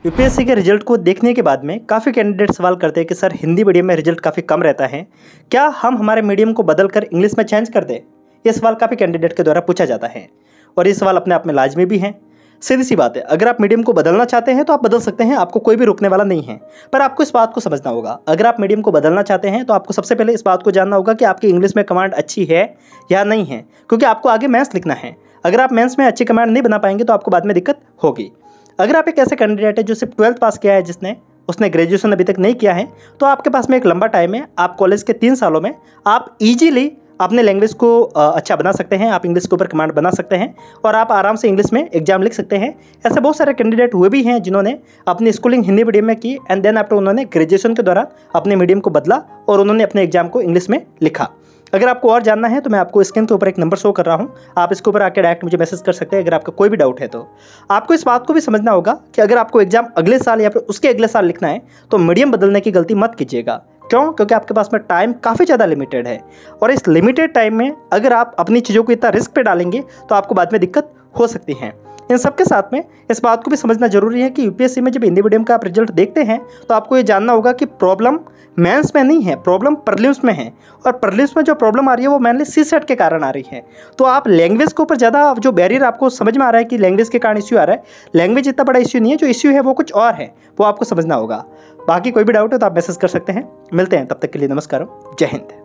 UPSC के result को देखने के बाद में काफ़ी कैंडिडेट सवाल करते हैं कि सर हिंदी मीडियम में रिजल्ट काफ़ी कम रहता है, क्या हम हमारे मीडियम को बदलकर इंग्लिश में चेंज कर दें। ये सवाल काफ़ी कैंडिडेट के द्वारा पूछा जाता है और ये सवाल अपने आप में लाजमी भी हैं। सीधी सी बात है, अगर आप मीडियम को बदलना चाहते हैं तो आप बदल सकते हैं, आपको कोई भी रोकने वाला नहीं है। पर आपको इस बात को समझना होगा, अगर आप मीडियम को बदलना चाहते हैं तो आपको सबसे पहले इस बात को जानना होगा कि आपकी इंग्लिश में कमांड अच्छी है या नहीं है, क्योंकि आपको आगे मेंस लिखना है। अगर आप मेंस में अच्छी कमांड नहीं बना पाएंगे तो आपको बाद में दिक्कत होगी। अगर आप एक ऐसे कैंडिडेट है जो सिर्फ 12th पास किया है, उसने ग्रेजुएशन अभी तक नहीं किया है, तो आपके पास में एक लंबा टाइम है। आप कॉलेज के 3 सालों में आप इजीली अपने लैंग्वेज को अच्छा बना सकते हैं, आप इंग्लिश के ऊपर कमांड बना सकते हैं और आप आराम से इंग्लिश में एग्जाम लिख सकते हैं। ऐसे बहुत सारे कैंडिडेट हुए भी हैं जिन्होंने अपनी स्कूलिंग हिंदी मीडियम में की एंड देन आफ्टर उन्होंने ग्रेजुएशन के दौरान अपने मीडियम को बदला और उन्होंने अपने एग्जाम को इंग्लिश में लिखा। अगर आपको और जानना है तो मैं आपको स्क्रीन के ऊपर एक नंबर शो कर रहा हूं, आप इसके ऊपर आकर डायरेक्ट मुझे मैसेज कर सकते हैं अगर आपका कोई भी डाउट है। तो आपको इस बात को भी समझना होगा कि अगर आपको एग्जाम अगले साल या फिर उसके अगले साल लिखना है तो मीडियम बदलने की गलती मत कीजिएगा। क्यों? क्योंकि आपके पास में टाइम काफ़ी ज़्यादा लिमिटेड है और इस लिमिटेड टाइम में अगर आप अपनी चीज़ों को इतना रिस्क पे डालेंगे तो आपको बाद में दिक्कत हो सकती है। इन सब के साथ में इस बात को भी समझना जरूरी है कि यूपीएससी में जब हिंदी मीडियम का आप रिजल्ट देखते हैं तो आपको ये जानना होगा कि प्रॉब्लम मेंस में नहीं है, प्रॉब्लम प्रीलिम्स में है। और प्रीलिम्स में जो प्रॉब्लम आ रही है वो मेनली सीसेट के कारण आ रही है। तो आप लैंग्वेज के ऊपर ज़्यादा जो बैरियर आपको समझ में आ रहा है कि लैंग्वेज के कारण इश्यू आ रहा है, लैंग्वेज इतना बड़ा इश्यू नहीं है, जो इश्यू है वो कुछ और है, वो आपको समझना होगा। बाकी कोई भी डाउट है तो आप मैसेज कर सकते हैं। मिलते हैं, तब तक के लिए नमस्कार, जय हिंद।